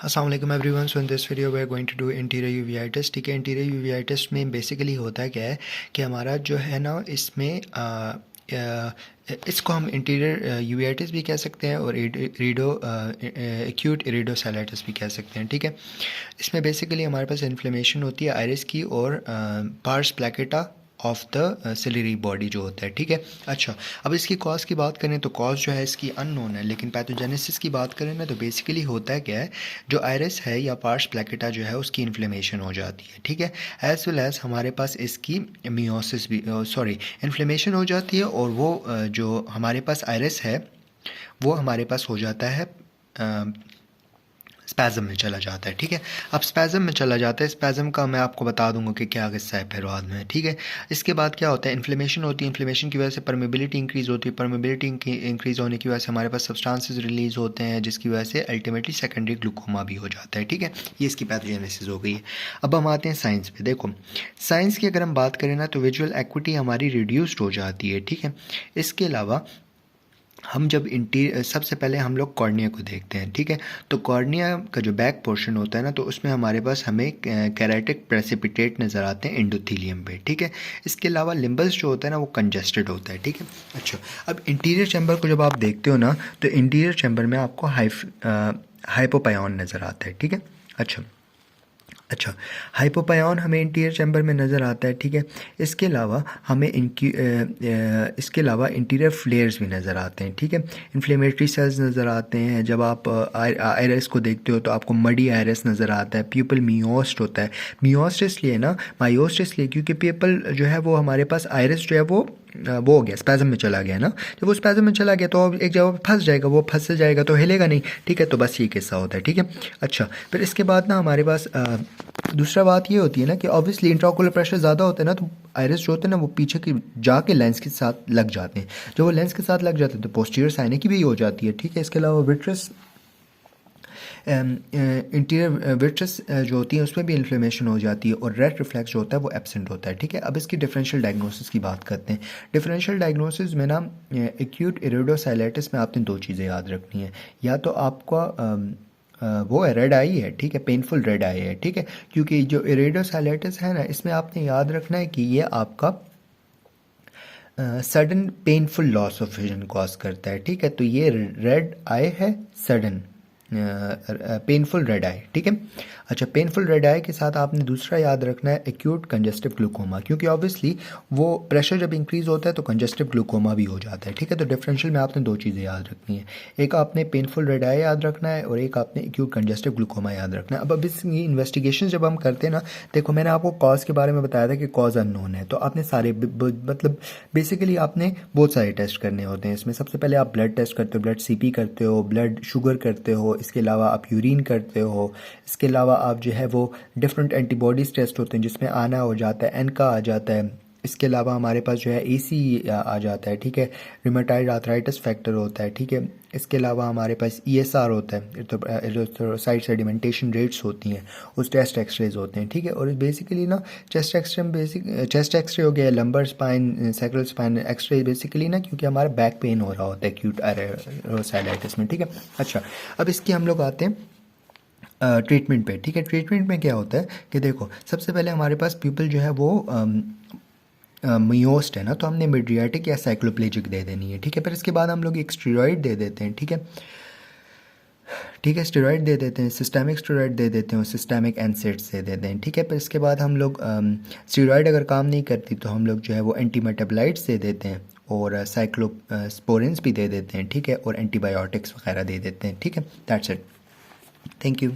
अस्सलाम वालेकुम everyone. So in this video we are going to do interior UVI test. ठीक है, interior UVI test में basically होता क्या है कि हमारा जो है ना इसमें इसको हम इंटीरियर यूवीआई भी कह सकते हैं और एक्यूट इरिडोसाइटिस भी कह सकते हैं। ठीक है, इसमें बेसिकली हमारे पास इन्फ्लेमेशन होती है आयरिस की और pars plicata of the ciliary body जो होता है। ठीक है, अच्छा, अब इसकी कॉज की बात करें तो कॉज जो है इसकी अननोन है, लेकिन पैथोजेनेसिस की बात करें ना तो बेसिकली होता है क्या है, जो आयरिस है या पार्स प्लैकेटा जो है उसकी इन्फ्लेमेशन हो जाती है। ठीक है, एज वेल एज हमारे पास इसकी मियोसिस भी इन्फ्लेमेशन हो जाती है और वो जो हमारे पास आयरिस है वो हमारे पास हो जाता है स्पैज़म में चला जाता है। ठीक है, अब स्पैज़म में चला जाता है, स्पैज़म का मैं आपको बता दूंगा कि क्या किस्सा है फिर बाद में। ठीक है, इसके बाद क्या होता है, इन्फ्लेमेशन होती है, इन्फ्लेमेशन की वजह से परमेबिलिटी इंक्रीज़ होती है, परमेबिलिटी इंक्रीज़ होने की वजह से हमारे पास सब्सटेंसेस रिलीज़ होते हैं जिसकी वजह से अल्टीमेटली सेकेंडरी ग्लूकोमा भी हो जाता है। ठीक है, ये इसकी पैथोजेनेसिस हो गई है। अब हम आते हैं साइंस पे। देखो, साइंस की अगर हम बात करें ना तो विजुअल एक्विटी हमारी रिड्यूस्ड हो जाती है। ठीक है, इसके अलावा हम जब सबसे पहले हम लोग कॉर्निया को देखते हैं। ठीक है, तो कॉर्निया का जो बैक पोर्शन होता है ना तो उसमें हमारे पास हमें कैरेटिक प्रेसिपिटेट नज़र आते हैं एंडोथीलियम पे। ठीक है, इसके अलावा लिम्बस जो होता है ना वो कंजेस्टेड होता है। ठीक है, अच्छा, अब इंटीरियर चैम्बर को जब आप देखते हो ना तो इंटीरियर चैम्बर में आपको हाइपोपायन नज़र आता है। ठीक है, अच्छा, हाइपोपायन हमें इंटीरियर चैम्बर में नज़र आता है। ठीक है, इसके अलावा हमें इसके अलावा इंटीरियर फ्लेयर्स भी नज़र आते हैं। ठीक है, इन्फ्लेमेटरी सेल्स नज़र आते हैं। जब आप आयरिस को देखते हो तो आपको मडी आयरिस नज़र आता है। प्यूपल मियोस्ट होता है, मियोस्ट इसलिए ना, मायोस्ट इसलिए क्योंकि प्यूपल जो है वो हमारे पास आयरिस जो है वो हो गया, स्पैज़म में चला गया ना। जब वो स्पैज़म में चला गया तो एक जगह पर फंस जाएगा, वो फंस जाएगा तो हिलेगा नहीं। ठीक है, तो बस ये किस्सा होता है। ठीक है, अच्छा, फिर इसके बाद ना हमारे पास दूसरा बात ये होती है ना कि ऑब्वियसली इंट्राओकुलर प्रेशर ज़्यादा होता है ना तो आयरिस जो होते हैं ना वो पीछे की जाके लेंस के साथ लग जाते हैं। जब वो लेंस के साथ लग जाते हैं तो पोस्टीरियर साइने की भी हो जाती है। ठीक है, इसके अलावा विट्रस इंटीरियर विट्रस जो होती है उसमें भी इन्फ्लेमेशन हो जाती है और रेड रिफ्लेक्स जो होता है वो एब्सेंट होता है। ठीक है, अब इसकी डिफरेंशियल डायग्नोसिस की बात करते हैं। डिफरेंशियल डायग्नोसिस में ना एक्यूट इरिडोसाइटिस में आपने दो चीज़ें याद रखनी है, या तो आपका वो है रेड आई है। ठीक है, पेनफुल रेड आई है। ठीक है, क्योंकि जो इरिडोसाइटिस है ना इसमें आपने याद रखना है कि ये आपका sudden painful loss of vision cause करता है। ठीक है, तो ये रेड आई है, सडन पेनफुल रेड आई। ठीक है, अच्छा, पेनफुल रेड आई के साथ आपने दूसरा याद रखना है एक्यूट कंजेस्टिव ग्लूकोमा, क्योंकि ऑब्वियसली वो प्रेशर जब इंक्रीज होता है तो कंजेस्टिव ग्लूकोमा भी हो जाता है। ठीक है, तो डिफरेंशियल में आपने दो चीज़ें याद रखनी है, एक आपने पेनफुल रेड आई याद रखना है और एक आपने एक्यूट कंजेस्टिव ग्लूकोमा याद रखना है। अब इसकी इन्वेस्टिगेशन जब हम करते हैं ना, देखो मैंने आपको कॉज के बारे में बताया था कि कॉज अननोन है, तो आपने सारे मतलब बेसिकली आपने बहुत सारे टेस्ट करने होते हैं। इसमें सबसे पहले आप ब्लड टेस्ट करते हो, ब्लड सीपी करते हो, ब्लड शुगर करते हो, इसके अलावा आप यूरिन करते हो, इसके अलावा आप जो है वो डिफरेंट एंटीबॉडीज़ टेस्ट होते हैं जिसमें आना हो जाता है, एनका आ जाता है, इसके अलावा हमारे पास जो है एसी आ जाता है। ठीक है, रिमेटाइड आर्थराइटिस फैक्टर होता है। ठीक है, इसके अलावा हमारे पास ईएसआर होता है, एरिथ्रोसाइट सेडिमेंटेशन रेट्स होती हैं, उस टेस्ट एक्सरेज होते हैं। ठीक है, और बेसिकली ना चेस्ट एक्सरे में चेस्ट एक्सरे हो गया, lumbar spine, sacral spine x-ray basically ना, क्योंकि हमारा बैक पेन हो रहा होता है एक्यूट इरिडोसाइटिस में। ठीक है, अच्छा, अब इसकी हम लोग आते हैं ट्रीटमेंट पे। ठीक है, ट्रीटमेंट में क्या होता है कि देखो सबसे पहले हमारे पास पीपल जो है वो मियोस्ट है ना, तो हमने मिड्रियाटिक या साइक्लोप्लेजिक दे देनी है। ठीक है, फिर इसके बाद हम लोग एक स्टेरॉइड दे देते हैं। ठीक है, स्टेरॉइड दे देते हैं, सिस्टेमिक स्टेरॉइड दे देते हैं, सिस्टेमिक एनसेड्स दे देते हैं। ठीक है, फिर इसके बाद हम लोग स्टेरॉइड अगर काम नहीं करती तो हम लोग जो है वो एंटीमेटाबोलाइट्स दे देते हैं और साइक्लोस्पोरिन्स भी दे देते हैं। ठीक है, और एंटीबायोटिक्स वगैरह दे देते हैं। ठीक है, दैट्स इट, थैंक यू।